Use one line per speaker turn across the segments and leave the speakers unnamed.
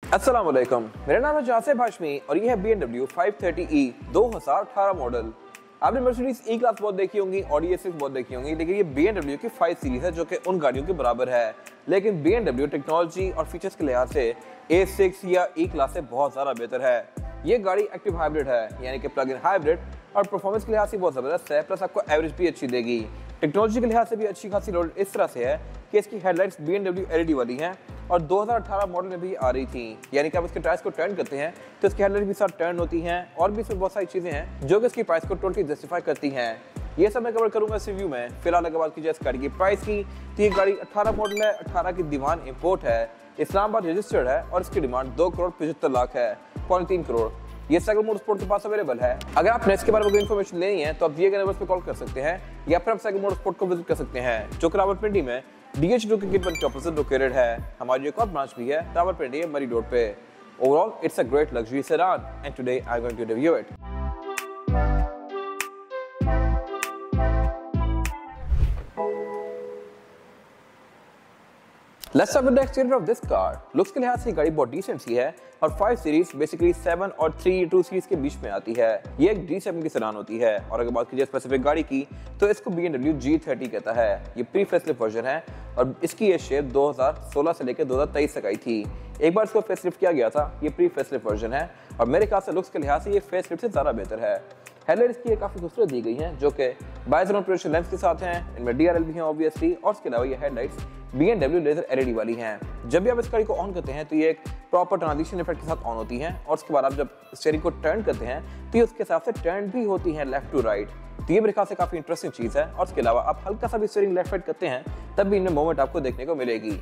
अस्सलाम वालेकुम, मेरा नाम है जासिम हाशमी और ये है BMW 530e 2018 मॉडल। आपने मर्सिडीज ई क्लास बहुत देखी होंगी, ऑडी A6 बहुत देखी होंगी, लेकिन ये BMW की 5 सीरीज है जो कि उन गाड़ियों के बराबर है। लेकिन BMW टेक्नोलॉजी और फीचर्स के लिहाज से A6 या ई क्लास से बहुत ज़्यादा बेहतर है। ये गाड़ी एक्टिव हाइब्रिड है, यानी कि प्लग इन हाइब्रिड, और परफॉर्मेंस के लिहाज से बहुत ज़बरदस्त है, प्लस आपको एवरेज भी अच्छी देगी। टेक्नोलॉजी के लिहाज से भी अच्छी खासी रोड इस तरह से है कि इसकी हेडलाइट्स BMW LED वाली हैं और 2018 मॉडल में भी आ रही थी, यानी कि आप इसके टायर्स को टर्न करते हैं तो इसकी हेडलाइट भी साथ टर्न होती हैं और भी इसमें बहुत सारी चीज़ें हैं जो कि इसकी प्राइस को टोटली जस्टिफाई करती हैं। ये सब मैं कवर करूंगा इस रिव्यू में। फिलहाल अगर बात की जाए इस गाड़ी की प्राइस की, तो ये गाड़ी 18 मॉडल है, 18 की दीवान इंपोर्ट है, इस्लामाबाद रजिस्टर्ड है और इसकी डिमांड 2,75,00,000 है, 3 करोड़। ये सेगमेंट मोटर स्पोर्ट के पास अवेलेबल है। अगर आपने इसके बारे में कोई इन्फॉर्मेशन लेनी है तो आप दिए गए नंबर पर कॉल कर सकते हैं या फिर आप सेगमेंट मोटर स्पोर्ट को विजिट कर सकते हैं जो कि रावलपिंडी में DH2 के गेट 1 के ऑपोजिट लोकेटेड है। हमारी एक और ब्रांच भी है रावलपिंडी मरी रोड पे। Overall it's a great luxury sedan and today I am going to review it. Let's start with the exterior of this car. Looks के लिहाज से गाड़ी बहुत डिसेंट सी है और 5 सीरीज बेसिकली 7 और 3 सीरीज के बीच में आती है। ये एक D7 की सेडान होती है और अगर बात की जाए स्पेसिफिक गाड़ी की तो इसको BMW G30 कहता है। ये प्री फेसलिफ्ट वर्जन है और इसकी ये शेप 2016 से लेकर 2023 तक आई थी। एक बार इसको फेसलिफ्ट किया गया था। ये प्री फेसलिफ्ट वर्जन है और मेरे ख्याल से लुक्स के लिहाज से ये फेसलिफ्ट से ज़्यादा बेहतर है। हेडलाइट इसकी काफ़ी खूबसूरत दी गई हैं जो कि बाइजोन प्रोजेक्शन लेंस के साथ हैं, इनमें DRL भी हैं ऑब्वियसली, और इसके अलावा ये हेडलाइट्स BMW लेजर LED वाली हैं। जब भी आप इस गाड़ी को ऑन करते हैं तो ये एक प्रॉपर ट्रांजिशन इफेक्ट के साथ ऑन होती हैं और उसके बाद आप जब स्टीयरिंग को टर्न करते हैं तो ये उसके हिसाब से टर्न भी होती हैं लेफ्ट टू राइट। तो ये मेरे ख्याल से काफ़ी इंटरेस्टिंग चीज़ है और इसके अलावा आप हल्का सा भी स्टीयरिंग लेफ्ट राइट करते हैं तब भी इनमें मूवमेंट आपको देखने को मिलेगी।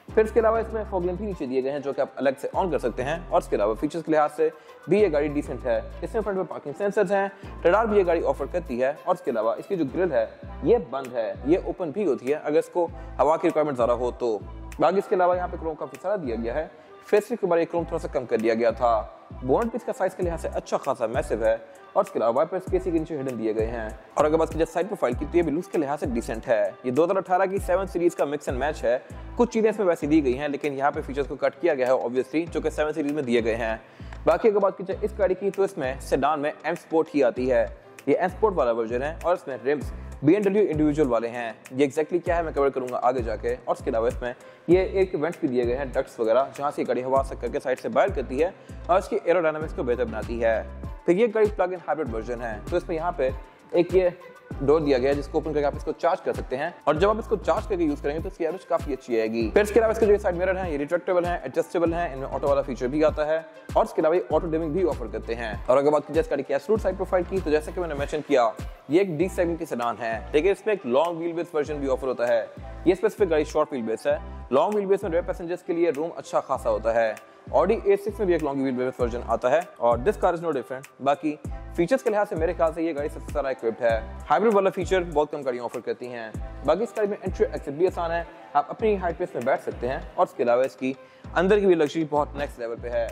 फिर इसके अलावा इसमें फॉग लैंप भी नीचे दिए गए हैं जो कि आप अलग से ऑन कर सकते हैं और इसके अलावा फीचर्स के लिहाज से भी ये गाड़ी डिसेंट है। इसमें फ्रंट में पार्किंग सेंसर्स हैं, रडार भी ये गाड़ी ऑफर करती है और इसके अलावा इसकी जो ग्रिल है ये बंद है, ये ओपन भी होती है अगर इसको हवा की रिक्वायरमेंट ज़्यादा हो तो। बाकी इसके अलावा यहाँ पे क्रोम काफ़ी सारा दिया गया है। फेसलिफ्ट के बारे क्रोम थोड़ा सा कम कर दिया गया था। बोनट पीस का साइज के लिहाज से अच्छा खासा मैसिव है और इसके अलावा वाइपर्स केसी के नीचे हिडन दिए गए हैं। और अगर बात की जाए साइड प्रोफाइल की तो ये भी लुक्स के लिहाज से डिसेंट है। ये 2018 की 7 सीरीज का मिक्स एंड मैच है। कुछ चीज़ें इसमें वैसी दी गई हैं लेकिन यहाँ पे फीचर्स को कट किया गया है ऑब्वियसली जो कि 7 सीरीज में दिए गए हैं। बाकी अगर बात की जाए इस गाड़ी की तो इसमें सेडान में M स्पोर्ट ही आती है। ये M स्पोर्ट वाला वर्जन है और इसमें रिम्स BMW इंडिविजुअल वाले हैं। ये एग्जैक्टली क्या है मैं कवर करूंगा आगे जाके। और इसके अलावा इसमें ये एक वेंट्स भी दिए गए हैं, डक्ट्स वगैरह, जहाँ से गाड़ी हवा से करके साइड से बाहर करती है और इसकी एरोडायनामिक्स को बेहतर बनाती है। तो ये गाड़ी प्लग इन हाइब्रिड वर्जन है। तो इसमें यहाँ पे एक ये डोर दिया गया है जिसको ओपन करके आप इसको चार्ज कर सकते हैं और जब आप इसको चार्ज करके यूज करेंगे तो इसकी एवरेज काफी अच्छी आएगी। फिर इसके अलावा इसके जो साइड मिरर हैं ये रिट्रैक्टेबल हैं, एडजस्टेबल हैं, इनमें ऑटो वाला फीचर भी आता है और इसके अलावा ये ऑटो डिमिंग भी ऑफर करते हैं। और अगर बात की जाए इस गाड़ी की एब्सोल्यूट साइड प्रोफाइल की तो जैसा कि मैंने मेंशन किया ये एक D सेगमेंट की सेडान है, लेकिन इसमें एक लॉन्ग व्हील बेस वर्जन भी ऑफर होता है। ये स्पेसिफिक गाड़ी शॉर्ट व्हील बेस है। लॉन्ग व्हील बेस में रेयर पैसेंजर्स के लिए रूम अच्छा खासा होता है। ऑडी A6 में भी एक लॉन्ग व्हील बेस वर्जन आता है और this car is no different. बाकी फीचर्स के लिहाज से मेरे ख्याल से ये गाड़ी सबसे सारा इक्विप्ड है। हाइब्रिड वाला फीचर बहुत कम गाड़ियां ऑफर करती हैं। बाकी इस गाड़ी में एंट्री एग्जिट भी आसान है, आप अपनी हाइट पे इसमें बैठ सकते हैं और इसके अलावा इसकी अंदर की भी लग्जरी बहुत नेक्स्ट लेवल पे है।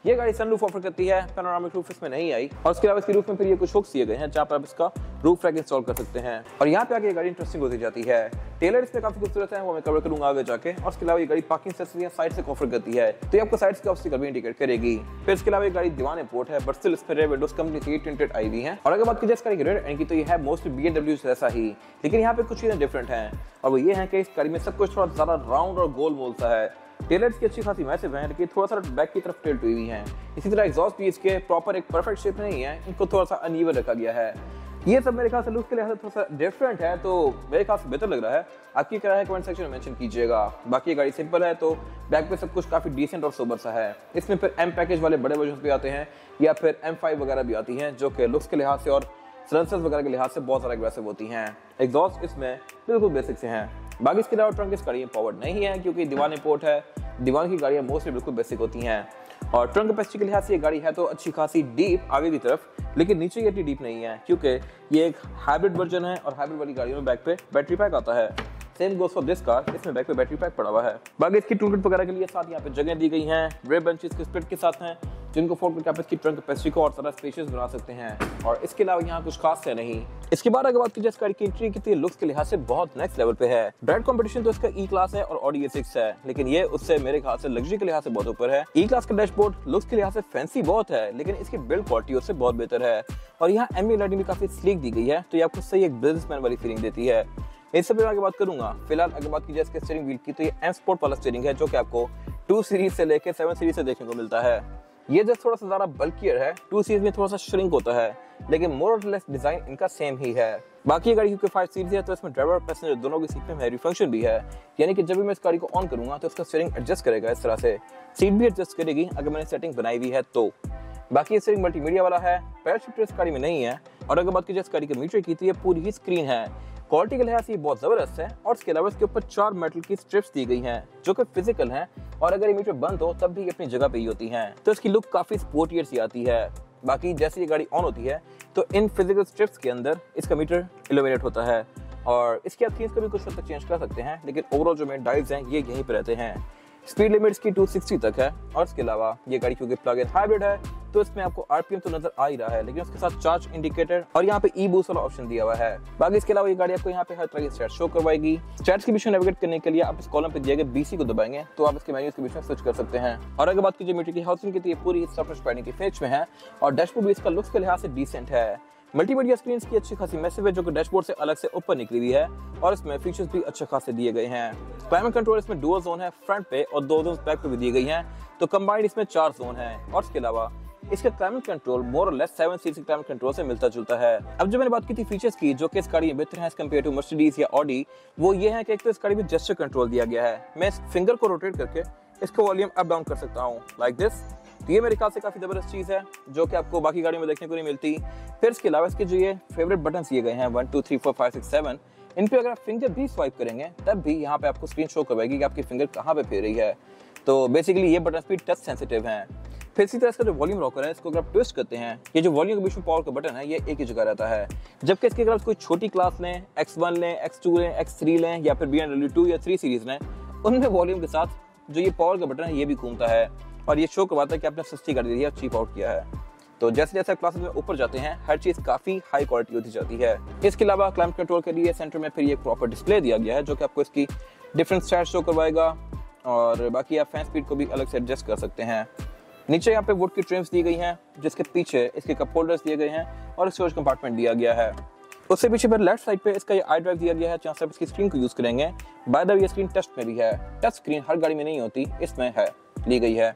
ये गाड़ी सनरूफ ऑफर करती है, पैनोरामिक रूफ इसमें नहीं आई और इसके अलावा इसकी रूफ में फिर ये कुछ हुक्स दिए गए हैं जहाँ पर आप इसका रूफ रैक इंस्टॉल कर सकते हैं और यहाँ पे आके ये गाड़ी इंटरेस्टिंग होती जाती है। टेलर इसमें काफी खूबसूरत है, वो मैं कवर करूंगा आगे जाके। और इसके अलावा ये गाड़ी पार्किंग सेंसर साइड से ऑफर करती है तो ये आपको साइड से ऑब्स्टिकल भी इंडिकेट करेगी। फिर इसके अलावा ये गाड़ी दीवान इंपोर्ट है बट स्टिल इसमें रेयर विंडोज कंपनी की टिंटेड आई हुई है। और अगर बात की जाए इस गाड़ी की रेयर एंड की तो ये है मोस्टली BMW जैसा ही, लेकिन यहाँ पे कुछ चीजें डिफरेंट हैं और वो ये है कि इस गाड़ी में सब कुछ थोड़ा ज्यादा राउंड और गोल मोल सा है। टेलर्स की अच्छी खासी मैसिव हैं लेकिन थोड़ा सा बैक की तरफ टिल्ट हुई हैं। इसी तरह एग्जॉस्ट भी इसके प्रॉपर एक परफेक्ट शेप नहीं है, इनको थोड़ा सा अनइवन रखा गया है। ये सब मेरे ख्याल से लुक के लिहाज से थोड़ा सा डिफरेंट है तो मेरे ख्याल से बेहतर लग रहा है। आपकी क्या है कमेंट सेक्शन में मेंशन कीजिएगा। बाकी ये गाड़ी सिंपल है तो बैक पे सब कुछ काफी डिसेंट और सोबर सा है। इसमें फिर M पैकेज वाले बड़े वर्जन भी आते हैं या फिर M5 वगैरह भी आती हैं जो कि लुक्स के लिहाज से और साइलेंसर्स वगैरह के लिहाज से बहुत ज़्यादा एग्रेसिव होती हैं। एग्जॉस्ट इसमें बिल्कुल बेसिक से हैं। बाकी इसके अलावा ट्रंक इस गाड़ी में पावर्ड नहीं है क्योंकि दीवान इंपोर्ट है। दीवान की गाड़ियाँ मोस्टली बिल्कुल बेसिक होती हैं और ट्रंक कैपेसिटी के लिहाज से ये गाड़ी है तो अच्छी खासी डीप आगे की तरफ, लेकिन नीचे ये इतनी डीप नहीं है क्योंकि ये एक हाइब्रिड वर्जन है और हाइब्रिड वाली गाड़ियों में बैक पे बैटरी पैक आता है। Same goes for this car, इसमें बैक पे बैटरी पैक पड़ा हुआ है। बाकी इसकी टूल किट वगैरह के लिए साथ यहाँ पे जगह दी गई हैं, रेयर बेंचेस के स्प्लिट के साथ हैं जिनको फोल्ड करके आप इसकी ट्रंक कैपेसिटी को और ज़्यादा स्पेशियस बना सकते हैं। और इसके अलावा यहाँ कुछ खास है नहीं। इसके बाद अगर बात की जाए इस गाड़ी की इंटीरियर की, लुक्स के लिहाज से बहुत नेक्स्ट लेवल पे है। डायरेक्ट कंपटीशन तो इसका ई क्लास है और ऑडी A6 है, लेकिन ये उससे मेरे ख्याल से लग्जरी के लिहाज से बहुत ऊपर है। ई क्लास का डैशबोर्ड लुक्स के लिहाज से फैंसी बहुत है, लेकिन इसकी बिल्ड क्वालिटी उससे बहुत बेहतर है। और यहाँ एम्बिएंट लाइटिंग भी काफी स्लीक दी गई है, तो ये आपको सही एक बिजनेसमैन वाली फीलिंग देती है। इस सब आगे बात करूंगा। फिलहाल अगर बात की जाए इसके स्टीयरिंग व्हील की, तो ये एम स्पोर्ट वाला स्टीयरिंग है, जो कि आपको 2 सीरीज से लेकर 7 सीरीज से देखने को मिलता है। ये जस्ट थोड़ा सा ज्यादा बल्कियर है, 2 सीरीज में थोड़ा सा श्रिंक होता है, लेकिन मोर और लेस डिजाइन इनका सेम ही है। बाकी ये गाड़ी क्योंकि 5 सीरीज है, तो इसमें ड्राइवर और पैसेंजर दोनों की सीट में हैवी फंक्शन भी है, यानी कि जब भी मैं इस गाड़ी को ऑन करूंगा तो इसका स्टीयरिंग एडजस्ट करेगा इस तरह से, सीट भी एडजस्ट करेगी अगर मैंने सेटिंग बनाई हुई है तो। बाकी ये स्टीयरिंग मल्टीमीडिया वाला है, पैडल शिफ्टर इस गाड़ी में नहीं है। और अगर बात की जाए इस गाड़ी के मीटर की, तो ये पूरी ही स्क्रीन है। क्वालिटी के लिहाज से ये बहुत जबरदस्त है, और इसके अलावा इसके ऊपर 4 मेटल की स्ट्रिप्स दी गई हैं, जो कि फिजिकल हैं, और अगर ये मीटर बंद हो तब भी अपनी जगह पे ही होती हैं, तो इसकी लुक काफी स्पोर्टियर सी आती है। बाकी जैसे ये गाड़ी ऑन होती है तो इन फिजिकल स्ट्रिप्स के अंदर इसका मीटर इल्यूमिनेट होता है, और इसके आप थीम्स को भी कुछ हद तक चेंज कर सकते हैं, लेकिन ओवरऑल जो मेन डायल्स हैं ये यहीं पे रहते हैं। स्पीड लिमिट इसकी 260 तक है, और इसके अलावा ये गाड़ी क्योंकि प्लग इन हाइब्रिड है, तो इसमें आपको आरपीएम तो नजर आ ही रहा है, लेकिन उसके साथ चार्ज इंडिकेटर और यहाँ पे ई बूस्ट वाला ऑप्शन दिया हुआ है। बाकी इसके अलावा ये गाड़ी आपको यहाँ पे हर तरह की स्टैट्स शो करवाएगी। स्टैट्स के बीच में नेविगेट करने के लिए आप इस कॉलम पे दिए गए BC को दबाएंगे तो आप इसके मेन्यूज के बीच में स्विच कर सकते हैं। और अगर बात कीजिए मीटर की हाउसिंग की, तो ये पूरी सॉफ्टवेयर पैडिंग की फेज में है, और डैशबोर्ड भी इसका लुक्स के लिहाज से डिसेंट है। मल्टीमीडिया स्क्रीन की अच्छी खासी मैसिव है, जो कि डैशबोर्ड से अलग से ऊपर निकली हुई है, और इसमें फीचर्स भी अच्छे खासे दिए गए हैं। क्लाइमेट कंट्रोल इसमें डुअल जोन है फ्रंट पे, और 2 जोन बैक पे भी दिए गई हैं, तो कंबाइंड इसमें 4 जोन है। और इसके अलावा इसका क्लाइमेट कंट्रोल मोर और लेस 7 सीरीज के क्लाइमेट कंट्रोल से मिलता जुलता है। अब जो मैंने बात की थी फीचर्स की, जो कि इस गाड़ी में बेहतर है कंपेयर टू मर्सिडीज या ऑडी, वो ये है कि एक तो इस गाड़ी में जेस्चर कंट्रोल दिया गया है। मैं इस फिंगर को रोटेट करके इसका वॉल्यूम अप डाउन कर सकता हूँ लाइक दिस। तो ये मेरे ख्याल से काफी जबरदस्त चीज है, जो कि आपको बाकी गाड़ियों में देखने को नहीं मिलती। फिर इसके अलावा इसके जो ये फेवरेट बटन दिए गए हैं 1 2 3 4 5 6 7, इन पे अगर आप फिंगर भी स्वाइप करेंगे तब भी यहाँ पे आपको स्क्रीन शो करवाएगी कि आपकी फिंगर कहाँ पे फेर रही है। तो बेसिकली ये बटन भी टच सेंसिटिव हैं। फिर इसी तरह इसका जो वॉल्यूम रॉकर है, इसको अगर आप ट्विस्ट करते हैं, ये जो वॉल्यूम के बीच में पावर का बटन है ये एक ही जगह रहता है, जबकि इसके अगर आप कोई छोटी क्लास लें, X1 लें, X2 लें, X3 लें, या फिर BMW 2 या 3 सीरीज लें, उनमें वॉल्यूम के साथ जो ये पावर का बटन है ये भी घूमता है, और ये शो करवाता है कि आपने सस्ती गाड़ी दी है, चीप आउट किया है। तो जैसे जैसे क्लासेस में ऊपर जाते हैं हर चीज काफी हाई क्वालिटी होती जाती है। इसके अलावा क्लाइमेट कंट्रोल के लिए सेंटर में फिर ये प्रॉपर डिस्प्ले दिया गया है, जो कि आपको इसकी डिफरेंट स्टैट्स शो करवाएगा, और बाकी आप फैन स्पीड को भी अलग से एडजस्ट कर सकते हैं। नीचे यहाँ पे वुड की ट्रिम्स दी गई हैं, जिसके पीछे इसके कप होल्डर्स दिए गए हैं, और स्टोरेज कंपार्टमेंट दिया गया है। उससे पीछे पर लेफ्ट साइड पे इसका ये आई ड्राइव दिया गया है, जहाँ से आप इसकी स्क्रीन को यूज करेंगे। बाय द वे ये स्क्रीन टच में भी है, टच स्क्रीन हर गाड़ी में नहीं होती, इसमें है, ली गई है।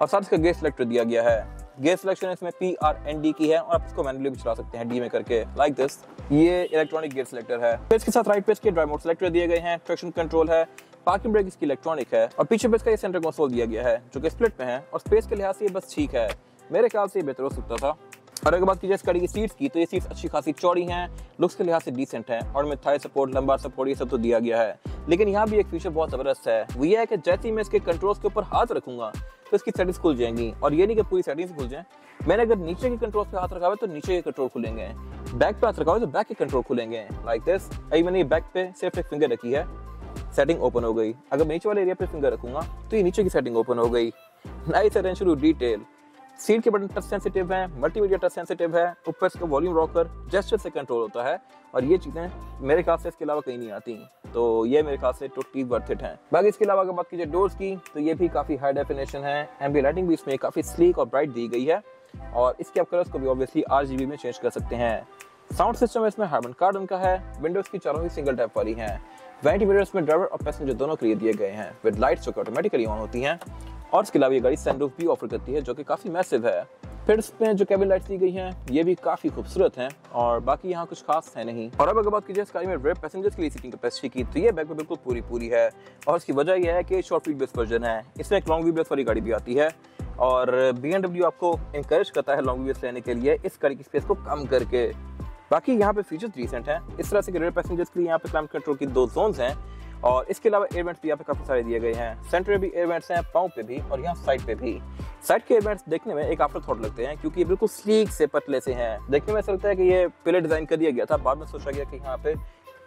और साथ इसका गेयर सिलेक्टर दिया गया है। गेयर सिलेक्शन इसमें PRND की है, और आप इसको मैनुअली भी चला सकते हैं डी में करके लाइक दिस। ये इलेक्ट्रॉनिक गेयर सिलेक्टर है। फिर इसके साथ राइट पे इसके ड्राइव मोड सिलेक्टर दिए गए हैं, ट्रैक्शन कंट्रोल है, पार्किंग ब्रेक इसकी इलेक्ट्रॉनिक है, और पीछे पे इसका ये सेंटर कंसोल दिया गया है, जो कि स्प्लिट में है, और स्पेस के लिहाज से ये बस ठीक है, मेरे ख्याल से ये बेहतर हो सकता था। और अगर बात की जाए इस गाड़ी की सीट्स की, तो ये सीट्स अच्छी खासी चौड़ी हैं, लुक्स के लिहाज से डिसेंट है, और में थाई सपोर्ट, लंबा सपोर्ट ये सब तो दिया गया है। लेकिन यहाँ भी एक फीचर बहुत जबरदस्त है, वो ये है कि जैसे ही मैं इसके कंट्रोल्स के ऊपर हाथ रखूंगा तो इसकी सेटिंग्स खुल जाएंगी, और ये नहीं कि पूरी सेटिंग्स खुल जाए। मैंने अगर नीचे के कंट्रोल्स पे हाथ रखा हुआ है तो नीचे के कंट्रोल खुलेंगे, बैक पे हाथ रखा हुआ है तो बैक के कंट्रोल खुलेंगे लाइक दिस। अभी मैंने ये बैक पे सिर्फ एक फिंगर रखी है, सेटिंग ओपन हो गई। अगर मैं नीचे वाले एरिया पे फिंगर रखूंगा तो ये नीचे की सेटिंग ओपन हो गई। Nice attention to detail. Seat के बटन टच सेंसिटिव हैं, मल्टीमीडिया टच सेंसिटिव है, ऊपर इसका वॉल्यूम रॉकर जेस्चर से कंट्रोल होता है, और ये चीजें मेरे ख्याल से इसके अलावा कहीं नहीं आती, तो ये मेरे ख्याल से टोटली वर्थ इट है। बाकी इसके अलावा अगर बात कीजिए डोर्स की, तो ये भी काफी हाई डेफिनेशन है, एम्बिएंट लाइटिंग भी इसमें काफी स्लीक और ब्राइट दी गई है, और इसके आप कलर्स को भी ऑब्वियसली RGB में चेंज कर सकते हैं। साउंड सिस्टम इसमें हार्मन कार्डन का है, विंडोज की चारों ही सिंगल टैप वाली हैं। वैनिटी मिरर्स में ड्राइवर और पैसेंजर दोनों के लिए दिए गए हैं, विद लाइट्स जो ऑटोमेटिकली ऑन होती हैं, और इसके अलावा ये गाड़ी सनरूफ भी ऑफर करती है, जो कि काफी मैसिव है। फिर इसमें जो केबिन लाइट्स दी गई हैं ये भी काफी खूबसूरत हैं, और बाकी यहाँ कुछ खास है नहीं। और अब अगर बात कीजिए इस गाड़ी में रेयर पैसेंजर्स के लिए सीटिंग कैपेसिटी की, तो ये बैक में बिल्कुल पूरी है, और इसकी वजह यह है कि शॉर्ट व्हील बेस वर्जन है, इसमें एक लॉन्ग व्हील बेस वाली गाड़ी भी आती है, और BMW आपको इंकरेज करता है लॉन्ग व्हील बेस लेने के लिए इस गाड़ी की स्पेस को कम करके। बाकी यहाँ पे फीचर्स रिसेंट हैं, इस तरह से रेयर पैसेंजर्स के लिए यहाँ पे क्लाइमेट कंट्रोल की 2 जोन्स हैं, और इसके अलावा एयर वेंट्स भी यहाँ पे काफी सारे दिए गए हैं। सेंटर में भी एयर वेंट्स हैं, पाँव पे भी, और यहाँ साइड पे भी। साइड के एयर वेंट्स देखने में एक आफ्टर थॉट लगते हैं, क्योंकि ये बिल्कुल स्लीक से पतले से हैं। देखने में ऐसा लगता है कि ये पहले डिजाइन कर दिया गया था, बाद में सोचा गया कि यहाँ पे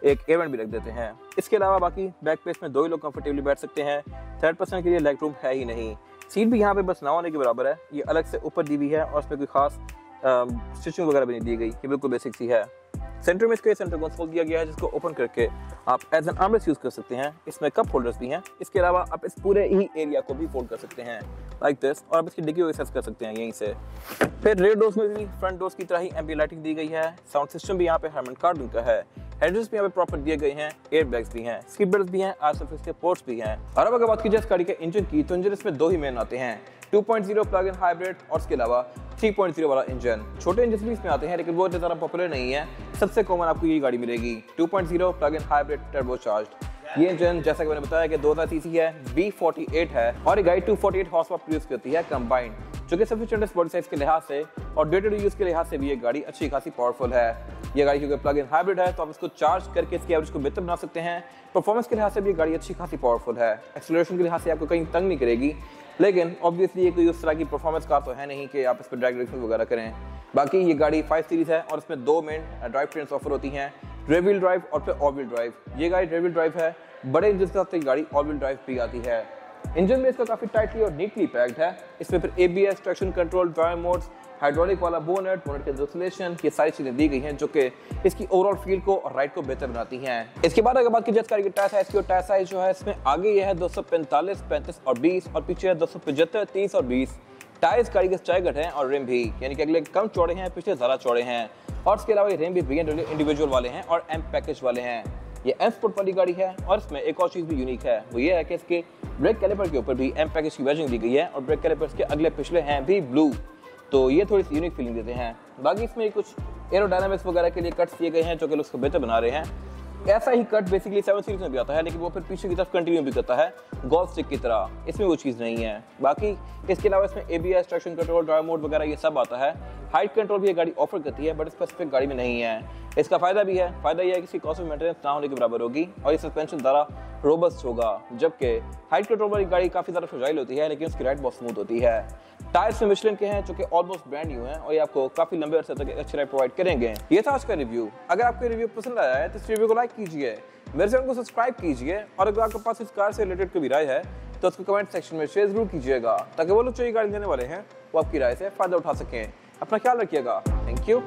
एक एयर वेंट भी रख देते हैं। इसके अलावा बाकी बैक पे इसमें 2 ही लोग कंफर्टेबली बैठ सकते हैं, थर्ड पर्सन के लिए लेग रूम है ही नहीं। सीट भी यहाँ पे बस ना होने के बराबर है, ये अलग से ऊपर दी हुई है और उसमें कोई खास स्टिचिंग वगैरह भी नहीं दी गई, ये बिल्कुल बेसिक सी है। सेंटर में इसके सेंटर कंसोल दिया गया है जिसको ओपन करके आप एज एन आर्मरेस्ट यूज कर सकते हैं। इसमें कप होल्डर्स भी हैं। इसके अलावा आप इस पूरे ही एरिया को भी फोल्ड कर सकते हैं लाइक दिस, और आप इसकी डिग्गी को एक्सेस कर सकते हैं यहीं से। फिर रेयर डोर्स में भी फ्रंट डोर्स की तरह ही एम्बिएंट लाइटिंग दी गई है। साउंड सिस्टम भी यहाँ पे हारमन कार्डन का है। हेडरेस्ट भी यहाँ पे प्रॉपर दिए गए हैं, एयर बैग्स भी हैं, सीट बेल्ट भी हैं, आरएसएफ के पोर्ट्स भी हैं। और अब अगर बात की जाए इस गाड़ी के इंजन की, तो इंजन इसमें दो ही मेन आते हैं, 2.0 प्लग इन हाइब्रिड और इसके अलावा 3.0 वाला इंजन। छोटे इंजन भी इसमें आते हैं लेकिन वो इतने ज़्यादा पॉपुलर नहीं है। सबसे कॉमन आपको ये गाड़ी मिलेगी 2.0 प्लग इन हाइब्रिड टर्बोचार्ज्ड। ये इंजन जैसा कि मैंने बताया कि 2000 सीसी है, V48 है और ये गाड़ी 248 हॉर्स पावर प्रोड्यूस करती है कंबाइंड, जो कि सफिशिएंट है बॉडी साइज के लिहाज से और डे टू डे यूज के लिहाज से भी ये गाड़ी अच्छी खासी पावरफुल है। ये गाड़ी क्योंकि प्लग इन हाइब्रिड है तो आप इसको चार्ज करके इसकी एवरेज को बेहतर बना सकते हैं। परफॉर्मेंस के लिहाज से भी ये गाड़ी अच्छी खासी पावरफुल है। एक्सेलरेशन के लिहाज से आपको कहीं तंग नहीं करेगी, लेकिन ऑब्वियसली ये कोई उस तरह की परफॉर्मेंस कार तो है नहीं कि आप इस पर ड्रैग रेसिंग वगैरह करें। बाकी ये गाड़ी 5 सीरीज है और इसमें दो मेन ड्राइव ट्रेन्स ऑफर होती हैं, रेयर व्हील ड्राइव और फिर ऑल व्हील ड्राइव। ये गाड़ी रेयर व्हील ड्राइव है, बड़े इंजन के साथ गाड़ी ऑल व्हील ड्राइव भी आती है। इंजन में इसका काफी टाइटली और नीटली पैक्ड है। इसमें फिर ABS, traction control, drive modes, hydraulic वाला बोनेट के इंसुलेशन, ये सारी चीजें दी गई हैं जो कि इसकी ओवरऑल फील को और राइड को बेहतर बनाती हैं। इसके बाद अगर बात की जाए गाड़ी के टायर साइज की, टायर साइज जो है इसमें आगे ये है 245, 35 और 20 और पीछे है 275, 30 और 20। टायर्स गाड़ी के स्टाइगट हैं और रिम भी, यानी कि अगले कम चौड़े हैं, पीछे ज्यादा चौड़े हैं। और इसके अलावा ये रिम भी BMW इंडिविजुअल वाले हैं और M पैकेज वाले हैं। ये M स्पोर्ट वाली गाड़ी है और इसमें एक और चीज भी यूनिक है, वो ये है कि इसके ब्रेक कैलिपर के ऊपर भी M पैकेज की बैजिंग दी गई है और ब्रेक कैलिपर्स के अगले पिछले हैं भी ब्लू, तो ये थोड़ी सी यूनिक फीलिंग देते हैं। बाकी इसमें कुछ एरोडायनामिक्स वगैरह के लिए कट्स दिए गए हैं जो कि लुक्स को बेहतर बना रहे हैं। ऐसा ही कट बेसिकली 7 सीरीज में भी आता है, लेकिन वो फिर पीछे की तरफ कंटिन्यू भी करता है गोल्फ स्टिक की तरह, इसमें वो चीज़ नहीं है। बाकी इसके अलावा इसमें ABS, traction control, drive mode वगैरह ये सब आता है। हाइट कंट्रोल भी ये गाड़ी ऑफर करती है बट स्पेसिफिक गाड़ी में नहीं है। इसका फायदा भी है, फायदा यह है कि इसकी कॉस्ट ऑफ मेंटेनेंस ना होने के बराबर होगी और ये सस्पेंशन ज़रा रोबस्ट होगा, जबकि हाइट कंट्रोल वाली गाड़ी काफ़ी ज़्यादा फ्रेजाइल होती है लेकिन उसकी राइड बहुत स्मूथ होती है। टायर्स में मिशलिन के हैं जो कि ऑलमोस्ट ब्रांड न्यू हैं और ये आपको काफ़ी लंबे अरसे तक अच्छी राइड प्रोवाइड करेंगे। ये था आज का रिव्यू। अगर आपको रिव्यू पसंद आया है तो इस रिव्यू को लाइक कीजिए, मेरे चैनल को सब्सक्राइब कीजिए और अगर आपके पास इस कार से रिलेटेड कोई राय है तो उसको कमेंट सेक्शन में शेयर जरूर कीजिएगा ताकि वो लोग जो ये गाड़ी लेने वाले हैं वो आपकी राय से फायदा उठा सकें। अपना ख्याल रखिएगा। Thank you.